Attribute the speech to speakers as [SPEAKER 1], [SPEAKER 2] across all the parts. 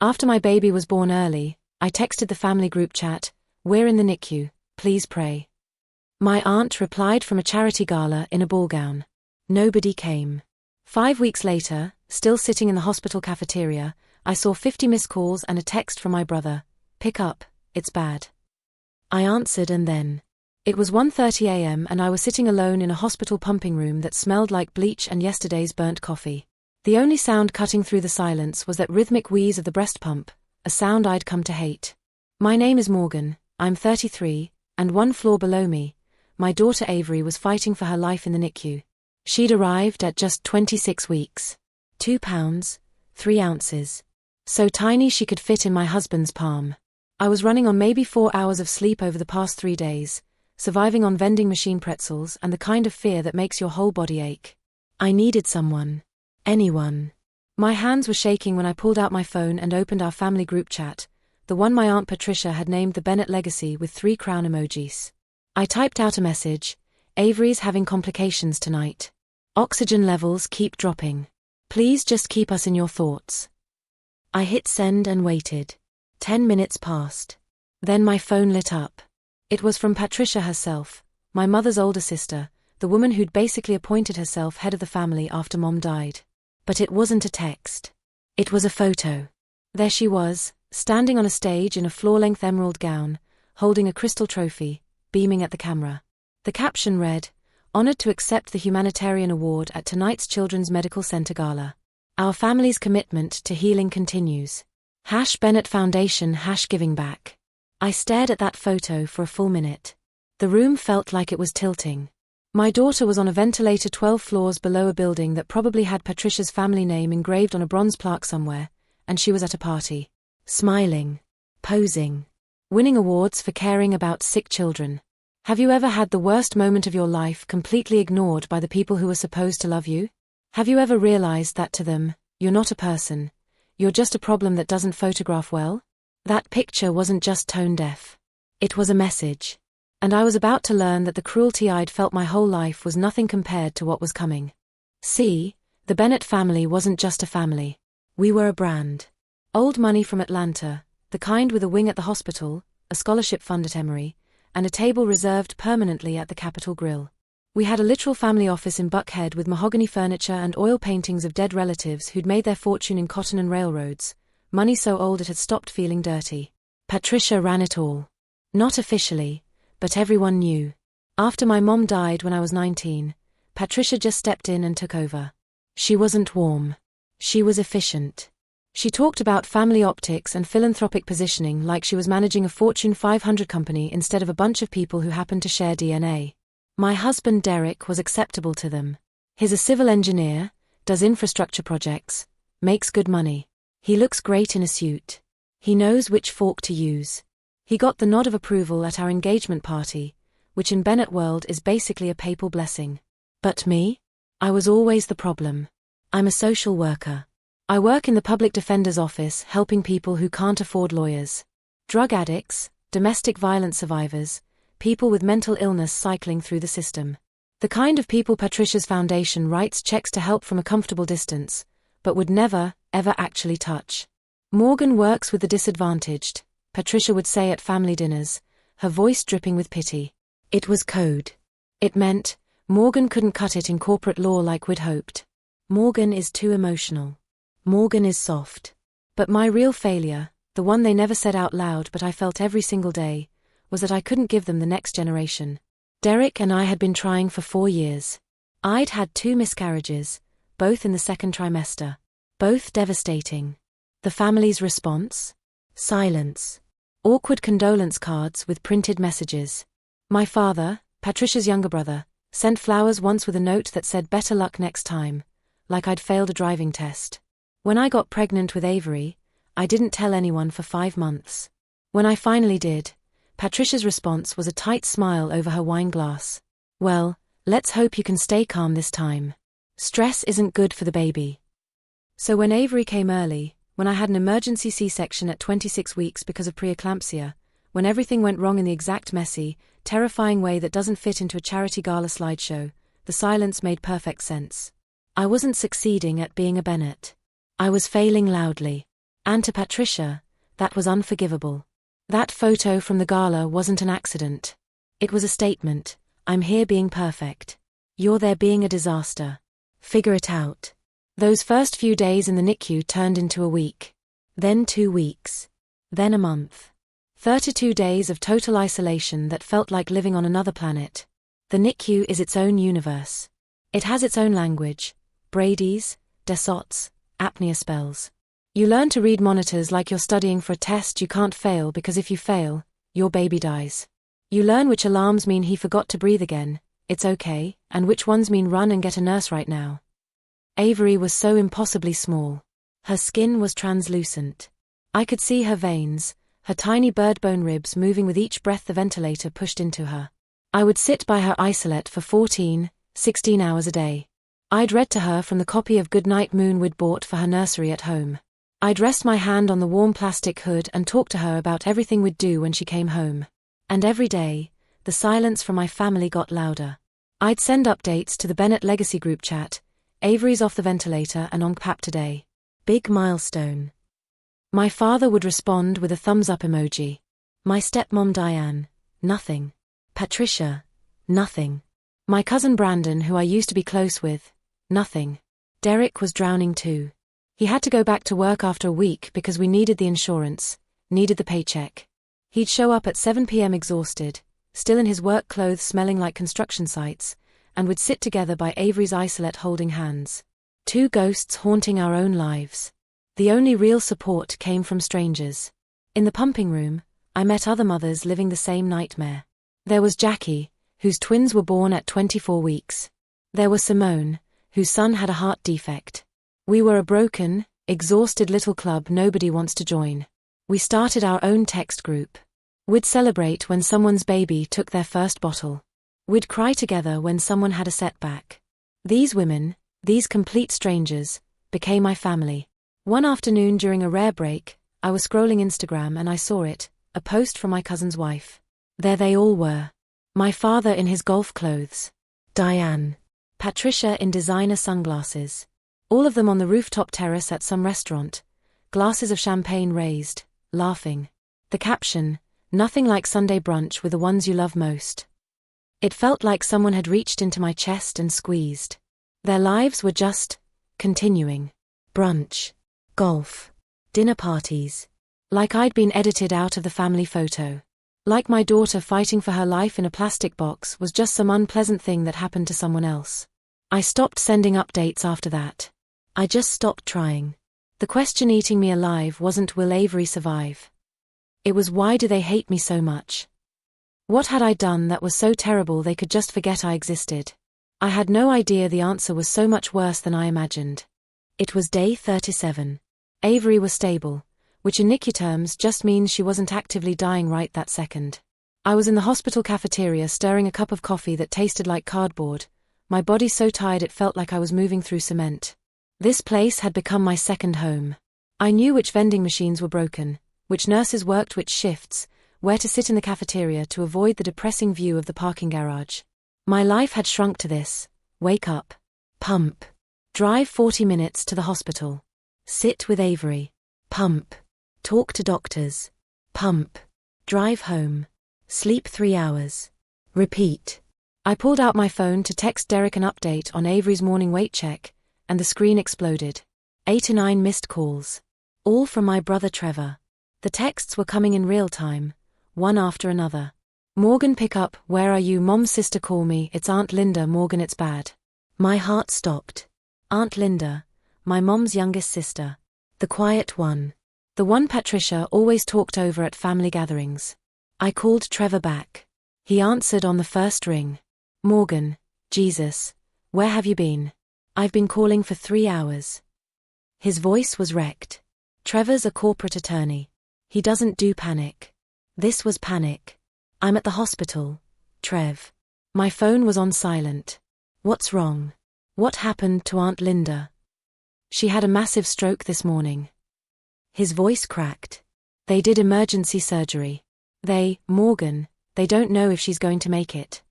[SPEAKER 1] After my baby was born early, I texted the family group chat, "We're in the NICU, please pray." My aunt replied from a charity gala in a ballgown. Nobody came. 5 weeks later, still sitting in the hospital cafeteria, I saw 50 missed calls and a text from my brother, "Pick up, it's bad." I answered and then. It was 1:30 a.m. and I was sitting alone in a hospital pumping room that smelled like bleach and yesterday's burnt coffee. The only sound cutting through the silence was that rhythmic wheeze of the breast pump, a sound I'd come to hate. My name is Morgan, I'm 33, and one floor below me, my daughter Avery was fighting for her life in the NICU. She'd arrived at just 26 weeks. 2 pounds, 3 ounces. So tiny she could fit in my husband's palm. I was running on maybe 4 hours of sleep over the past 3 days, surviving on vending machine pretzels and the kind of fear that makes your whole body ache. I needed someone. Anyone. My hands were shaking when I pulled out my phone and opened our family group chat, the one my Aunt Patricia had named the Bennett Legacy with 3 crown emojis. I typed out a message, "Avery's having complications tonight. Oxygen levels keep dropping. Please just keep us in your thoughts." I hit send and waited. 10 minutes passed. Then my phone lit up. It was from Patricia herself, my mother's older sister, the woman who'd basically appointed herself head of the family after Mom died. But it wasn't a text. It was a photo. There she was, standing on a stage in a floor-length emerald gown, holding a crystal trophy, beaming at the camera. The caption read, "Honored to accept the Humanitarian Award at tonight's Children's Medical Center Gala. Our family's commitment to healing continues. #Bennett Foundation #giving back." I stared at that photo for a full minute. The room felt like it was tilting. My daughter was on a ventilator 12 floors below a building that probably had Patricia's family name engraved on a bronze plaque somewhere, and she was at a party. Smiling. Posing. Winning awards for caring about sick children. Have you ever had the worst moment of your life completely ignored by the people who were supposed to love you? Have you ever realized that to them, you're not a person, you're just a problem that doesn't photograph well? That picture wasn't just tone deaf. It was a message. And I was about to learn that the cruelty I'd felt my whole life was nothing compared to what was coming. See, the Bennett family wasn't just a family. We were a brand. Old money from Atlanta, the kind with a wing at the hospital, a scholarship fund at Emory, and a table reserved permanently at the Capitol Grill. We had a literal family office in Buckhead with mahogany furniture and oil paintings of dead relatives who'd made their fortune in cotton and railroads, money so old it had stopped feeling dirty. Patricia ran it all. Not officially, but everyone knew. After my mom died when I was 19, Patricia just stepped in and took over. She wasn't warm. She was efficient. She talked about family optics and philanthropic positioning like she was managing a Fortune 500 company instead of a bunch of people who happened to share DNA. My husband Derek was acceptable to them. He's a civil engineer, does infrastructure projects, makes good money. He looks great in a suit. He knows which fork to use. He got the nod of approval at our engagement party, which in Bennett world is basically a papal blessing. But me? I was always the problem. I'm a social worker. I work in the public defender's office helping people who can't afford lawyers. Drug addicts, domestic violence survivors, people with mental illness cycling through the system. The kind of people Patricia's foundation writes checks to help from a comfortable distance, but would never, ever actually touch. Morgan works with the disadvantaged, Patricia would say at family dinners, her voice dripping with pity. It was code. It meant, Morgan couldn't cut it in corporate law like we'd hoped. Morgan is too emotional. Morgan is soft. But my real failure, the one they never said out loud but I felt every single day, was that I couldn't give them the next generation. Derek and I had been trying for 4 years. I'd had 2 miscarriages, both in the second trimester. Both devastating. The family's response? Silence. Awkward condolence cards with printed messages. My father, Patricia's younger brother, sent flowers once with a note that said better luck next time, like I'd failed a driving test. When I got pregnant with Avery, I didn't tell anyone for 5 months. When I finally did, Patricia's response was a tight smile over her wine glass. Well, let's hope you can stay calm this time. Stress isn't good for the baby. So when Avery came early, when I had an emergency C-section at 26 weeks because of preeclampsia, when everything went wrong in the exact messy, terrifying way that doesn't fit into a charity gala slideshow, the silence made perfect sense. I wasn't succeeding at being a Bennett. I was failing loudly. And to Patricia, that was unforgivable. That photo from the gala wasn't an accident. It was a statement. I'm here being perfect. You're there being a disaster. Figure it out. Those first few days in the NICU turned into a week. Then 2 weeks. Then a month. 32 days of total isolation that felt like living on another planet. The NICU is its own universe. It has its own language. Brady's, Desots, apnea spells. You learn to read monitors like you're studying for a test you can't fail because if you fail, your baby dies. You learn which alarms mean he forgot to breathe again, it's okay, and which ones mean run and get a nurse right now. Avery was so impossibly small. Her skin was translucent. I could see her veins, her tiny bird bone ribs moving with each breath the ventilator pushed into her. I would sit by her isolette for 14, 16 hours a day. I'd read to her from the copy of Goodnight Moon we'd bought for her nursery at home. I'd rest my hand on the warm plastic hood and talk to her about everything we'd do when she came home. And every day, the silence from my family got louder. I'd send updates to the Bennett Legacy group chat. Avery's off the ventilator and on PAP today. Big milestone. My father would respond with a thumbs up emoji. My stepmom Diane, nothing. Patricia, nothing. My cousin Brandon, who I used to be close with, nothing. Derek was drowning too. He had to go back to work after a week because we needed the insurance, needed the paycheck. He'd show up at 7 p.m. exhausted, still in his work clothes smelling like construction sites, and would sit together by Avery's isolette holding hands. 2 ghosts haunting our own lives. The only real support came from strangers. In the pumping room, I met other mothers living the same nightmare. There was Jackie, whose twins were born at 24 weeks. There was Simone, whose son had a heart defect. We were a broken, exhausted little club nobody wants to join. We started our own text group. We'd celebrate when someone's baby took their first bottle. We'd cry together when someone had a setback. These women, these complete strangers, became my family. One afternoon during a rare break, I was scrolling Instagram and I saw it, a post from my cousin's wife. There they all were. My father in his golf clothes. Diane. Patricia in designer sunglasses. All of them on the rooftop terrace at some restaurant. Glasses of champagne raised, laughing. The caption, nothing like Sunday brunch with the ones you love most. It felt like someone had reached into my chest and squeezed. Their lives were just continuing. Brunch. Golf. Dinner parties. Like I'd been edited out of the family photo. Like my daughter fighting for her life in a plastic box was just some unpleasant thing that happened to someone else. I stopped sending updates after that. I just stopped trying. The question eating me alive wasn't will Avery survive? It was why do they hate me so much? What had I done that was so terrible they could just forget I existed? I had no idea the answer was so much worse than I imagined. It was day 37. Avery was stable, which in NICU terms just means she wasn't actively dying right that second. I was in the hospital cafeteria stirring a cup of coffee that tasted like cardboard, my body so tired it felt like I was moving through cement. This place had become my second home. I knew which vending machines were broken, which nurses worked which shifts, where to sit in the cafeteria to avoid the depressing view of the parking garage. My life had shrunk to this: wake up, pump, drive 40 minutes to the hospital, sit with Avery, pump, talk to doctors, pump, drive home, sleep 3 hours, repeat. I pulled out my phone to text Derek an update on Avery's morning weight check, and the screen exploded. 89 missed calls. All from my brother Trevor. The texts were coming in real time, one after another. Morgan pick up, where are you mom sister call me, it's Aunt Linda Morgan it's bad. My heart stopped. Aunt Linda, my mom's youngest sister. The quiet one. The one Patricia always talked over at family gatherings. I called Trevor back. He answered on the first ring. Morgan, Jesus, where have you been? I've been calling for 3 hours. His voice was wrecked. Trevor's a corporate attorney. He doesn't do panic. This was panic. I'm at the hospital, Trev. My phone was on silent. What's wrong? What happened to Aunt Linda? She had a massive stroke this morning. His voice cracked. They did emergency surgery. Morgan, they don't know if she's going to make it.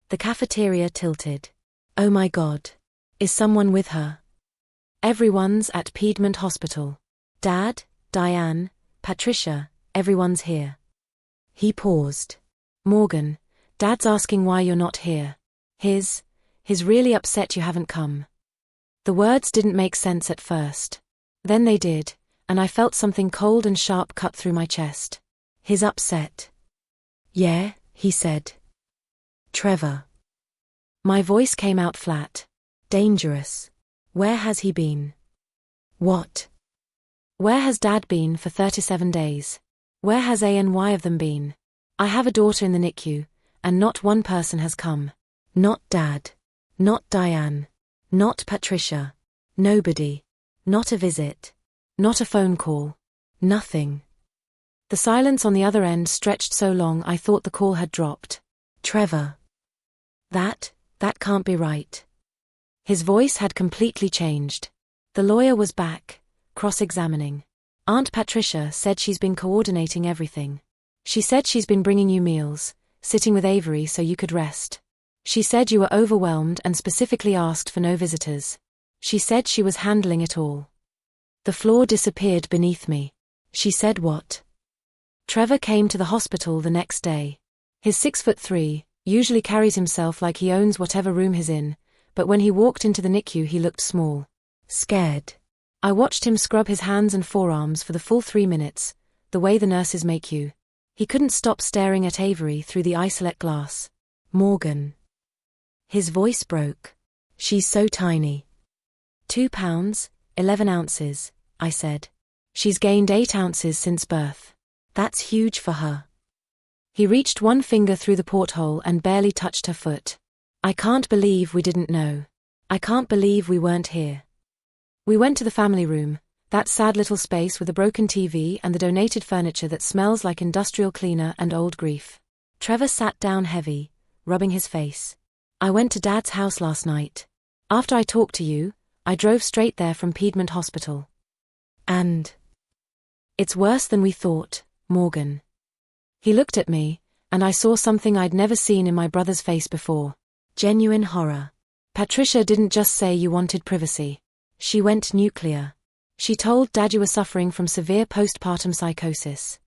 [SPEAKER 1] The cafeteria tilted. Oh my God. Is someone with her? Everyone's at Piedmont Hospital. Dad, Diane, Patricia, everyone's here. He paused. Morgan, Dad's asking why you're not here. He's really upset you haven't come. The words didn't make sense at first. Then they did, and I felt something cold and sharp cut through my chest. He's upset. Yeah, he said. Trevor. My voice came out flat. Dangerous. Where has he been? What? Where has Dad been for 37 days? Where has ANY of them been? I have a daughter in the NICU, and not one person has come. Not Dad. Not Diane. Not Patricia. Nobody. Not a visit. Not a phone call. Nothing. The silence on the other end stretched so long I thought the call had dropped. Trevor. That can't be right. His voice had completely changed. The lawyer was back, cross-examining. Aunt Patricia said she's been coordinating everything. She said she's been bringing you meals, sitting with Avery so you could rest. She said you were overwhelmed and specifically asked for no visitors. She said she was handling it all. The floor disappeared beneath me. She said what? Trevor came to the hospital the next day. His 6'3" usually carries himself like he owns whatever room he's in, but when he walked into the NICU he looked small. Scared. I watched him scrub his hands and forearms for the full 3 minutes, the way the nurses make you. He couldn't stop staring at Avery through the isolate glass. Morgan. His voice broke. She's so tiny. 2 pounds, 11 ounces, I said. She's gained 8 ounces since birth. That's huge for her. He reached one finger through the porthole and barely touched her foot. I can't believe we didn't know. I can't believe we weren't here. We went to the family room, that sad little space with a broken TV and the donated furniture that smells like industrial cleaner and old grief. Trevor sat down heavy, rubbing his face. I went to Dad's house last night. After I talked to you, I drove straight there from Piedmont Hospital. And it's worse than we thought, Morgan. He looked at me, and I saw something I'd never seen in my brother's face before. Genuine horror. Patricia didn't just say you wanted privacy. She went nuclear. She told Dad you were suffering from severe postpartum psychosis.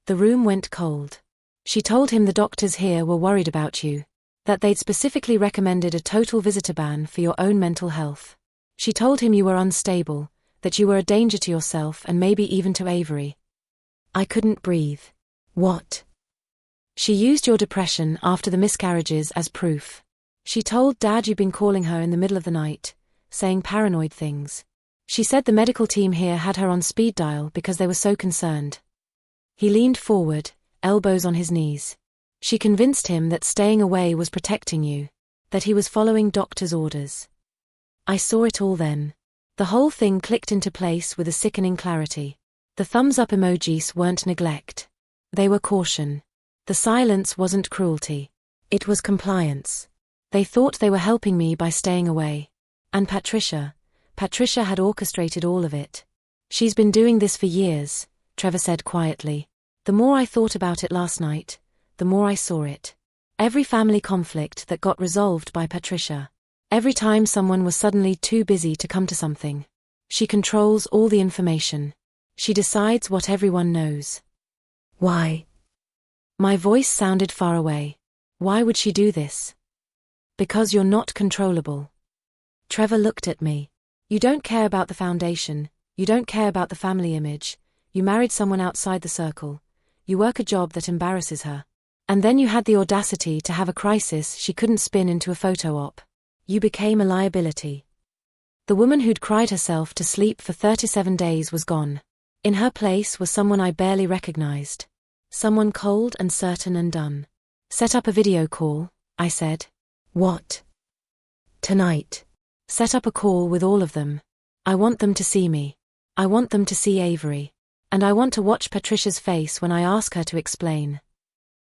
[SPEAKER 1] The room went cold. She told him the doctors here were worried about you, that they'd specifically recommended a total visitor ban for your own mental health. She told him you were unstable, that you were a danger to yourself and maybe even to Avery. I couldn't breathe. What? She used your depression after the miscarriages as proof. She told Dad you'd been calling her in the middle of the night, saying paranoid things. She said the medical team here had her on speed dial because they were so concerned. He leaned forward, elbows on his knees. She convinced him that staying away was protecting you, that he was following doctor's orders. I saw it all then. The whole thing clicked into place with a sickening clarity. The thumbs-up emojis weren't neglect. They were caution. The silence wasn't cruelty. It was compliance. They thought they were helping me by staying away. And Patricia had orchestrated all of it. She's been doing this for years, Trevor said quietly. The more I thought about it last night, the more I saw it. Every family conflict that got resolved by Patricia. Every time someone was suddenly too busy to come to something. She controls all the information. She decides what everyone knows. Why? My voice sounded far away. Why would she do this? Because you're not controllable. Trevor looked at me. You don't care about the foundation, you don't care about the family image, you married someone outside the circle, you work a job that embarrasses her. And then you had the audacity to have a crisis she couldn't spin into a photo op. You became a liability. The woman who'd cried herself to sleep for 37 days was gone. In her place was someone I barely recognized. Someone cold and certain and done. Set up a video call, I said. What? Tonight. Set up a call with all of them. I want them to see me. I want them to see Avery. And I want to watch Patricia's face when I ask her to explain.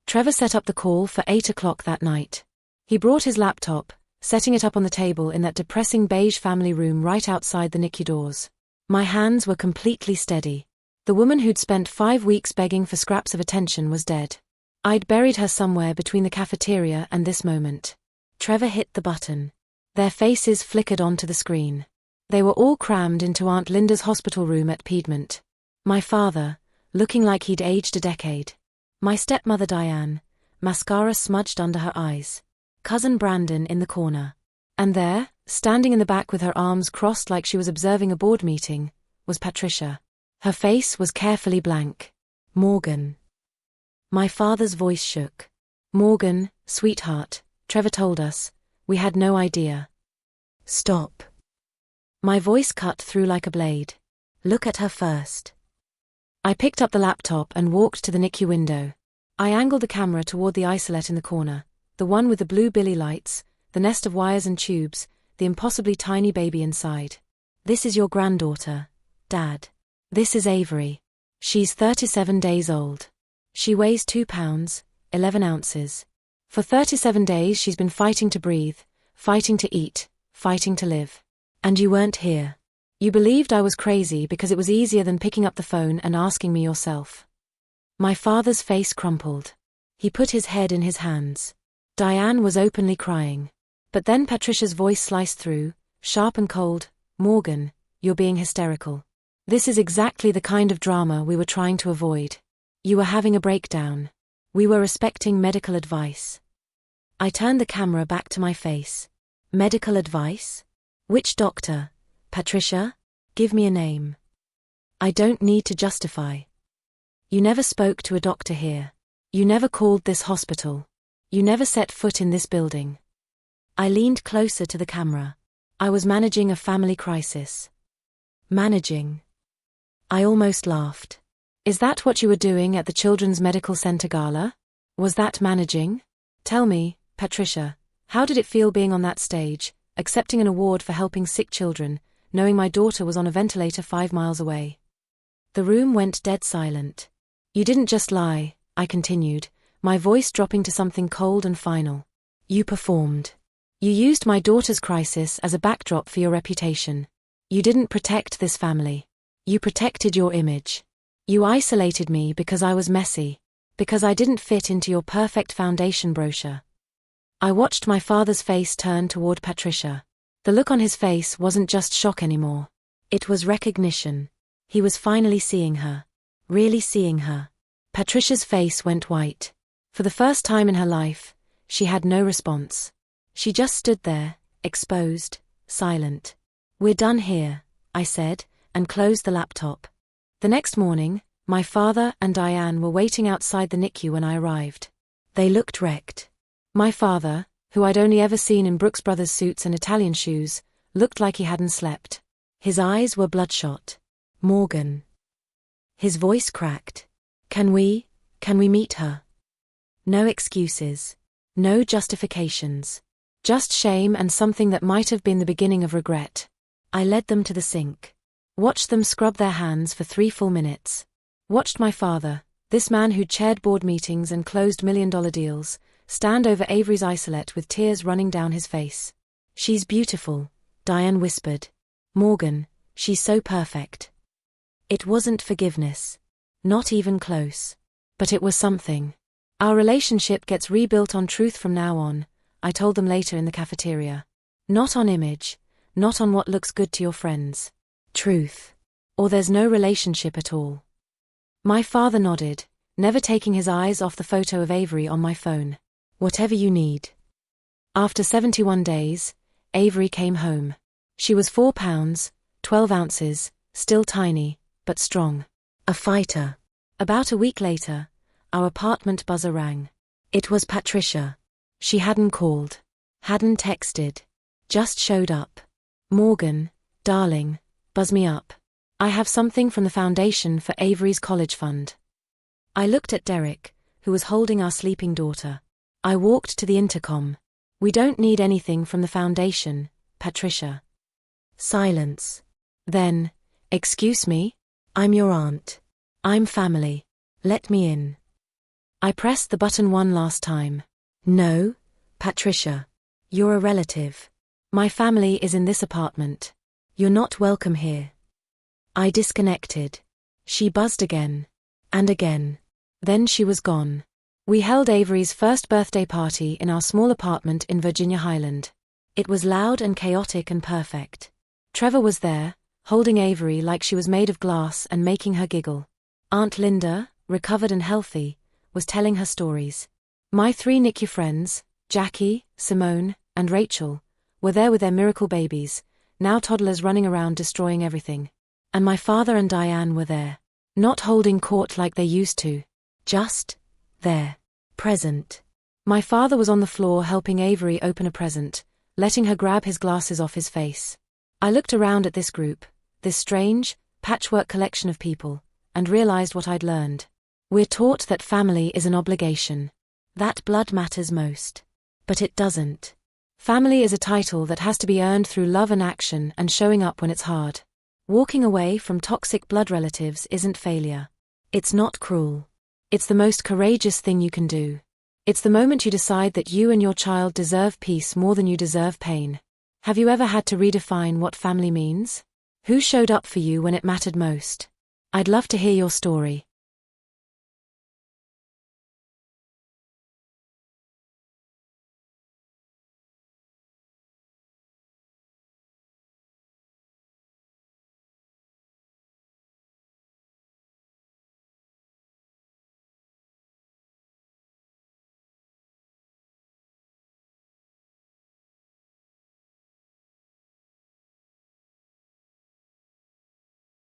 [SPEAKER 1] Trevor set up the call for 8 o'clock that night. He brought his laptop, setting it up on the table in that depressing beige family room right outside the NICU doors. My hands were completely steady. The woman who'd spent 5 weeks begging for scraps of attention was dead. I'd buried her somewhere between the cafeteria and this moment. Trevor hit the button. Their faces flickered onto the screen. They were all crammed into Aunt Linda's hospital room at Piedmont. My father, looking like he'd aged a decade. My stepmother Diane, mascara smudged under her eyes. Cousin Brandon in the corner. And there, standing in the back with her arms crossed like she was observing a board meeting, was Patricia. Her face was carefully blank. Morgan. My father's voice shook. Morgan, sweetheart, Trevor told us. We had no idea. Stop. My voice cut through like a blade. Look at her first. I picked up the laptop and walked to the NICU window. I angled the camera toward the isolette in the corner, the one with the blue billy lights, the nest of wires and tubes, the impossibly tiny baby inside. This is your granddaughter, Dad. This is Avery. She's 37 days old. She weighs 2 pounds, 11 ounces. For 37 days she's been fighting to breathe, fighting to eat, fighting to live. And you weren't here. You believed I was crazy because it was easier than picking up the phone and asking me yourself. My father's face crumpled. He put his head in his hands. Diane was openly crying. But then Patricia's voice sliced through, sharp and cold. Morgan, you're being hysterical. This is exactly the kind of drama we were trying to avoid. You were having a breakdown. We were respecting medical advice. I turned the camera back to my face. Medical advice? Which doctor? Patricia? Give me a name. I don't need to justify. You never spoke to a doctor here. You never called this hospital. You never set foot in this building. I leaned closer to the camera. I was managing a family crisis. Managing. I almost laughed. Is that what you were doing at the Children's Medical Center Gala? Was that managing? Tell me, Patricia, how did it feel being on that stage, accepting an award for helping sick children, knowing my daughter was on a ventilator 5 miles away? The room went dead silent. You didn't just lie, I continued, my voice dropping to something cold and final. You performed. You used my daughter's crisis as a backdrop for your reputation. You didn't protect this family. You protected your image. You isolated me because I was messy, because I didn't fit into your perfect foundation brochure. I watched my father's face turn toward Patricia. The look on his face wasn't just shock anymore. It was recognition. He was finally seeing her. Really seeing her. Patricia's face went white. For the first time in her life, she had no response. She just stood there, exposed, silent. We're done here, I said, and closed the laptop. The next morning, my father and Diane were waiting outside the NICU when I arrived. They looked wrecked. My father, who I'd only ever seen in Brooks Brothers suits and Italian shoes, looked like he hadn't slept. His eyes were bloodshot. Morgan. His voice cracked. Can we meet her? No excuses. No justifications. Just shame and something that might have been the beginning of regret. I led them to the sink. Watched them scrub their hands for 3 full minutes. Watched my father, this man who'd chaired board meetings and closed million-dollar deals, stand over Avery's isolette with tears running down his face. She's beautiful, Diane whispered. Morgan, she's so perfect. It wasn't forgiveness. Not even close. But it was something. Our relationship gets rebuilt on truth from now on, I told them later in the cafeteria. Not on image, not on what looks good to your friends. Truth. Or there's no relationship at all. My father nodded, never taking his eyes off the photo of Avery on my phone. Whatever you need. After 71 days, Avery came home. She was 4 pounds, 12 ounces, still tiny, but strong. A fighter. About a week later, our apartment buzzer rang. It was Patricia. She hadn't called. Hadn't texted. Just showed up. Morgan, darling, buzz me up. I have something from the foundation for Avery's college fund. I looked at Derek, who was holding our sleeping daughter. I walked to the intercom. We don't need anything from the foundation, Patricia. Silence. Then, excuse me? I'm your aunt. I'm family. Let me in. I pressed the button one last time. No, Patricia. You're a relative. My family is in this apartment. You're not welcome here. I disconnected. She buzzed again. And again. Then she was gone. We held Avery's first birthday party in our small apartment in Virginia Highland. It was loud and chaotic and perfect. Trevor was there, holding Avery like she was made of glass and making her giggle. Aunt Linda, recovered and healthy, was telling her stories. My 3 NICU friends, Jackie, Simone, and Rachel, were there with their miracle babies, now toddlers running around destroying everything. And my father and Diane were there. Not holding court like they used to. Just there. Present. My father was on the floor helping Avery open a present, letting her grab his glasses off his face. I looked around at this group, this strange, patchwork collection of people, and realized what I'd learned. We're taught that family is an obligation. That blood matters most. But it doesn't. Family is a title that has to be earned through love and action and showing up when it's hard. Walking away from toxic blood relatives isn't failure. It's not cruel. It's the most courageous thing you can do. It's the moment you decide that you and your child deserve peace more than you deserve pain. Have you ever had to redefine what family means? Who showed up for you when it mattered most? I'd love to hear your story.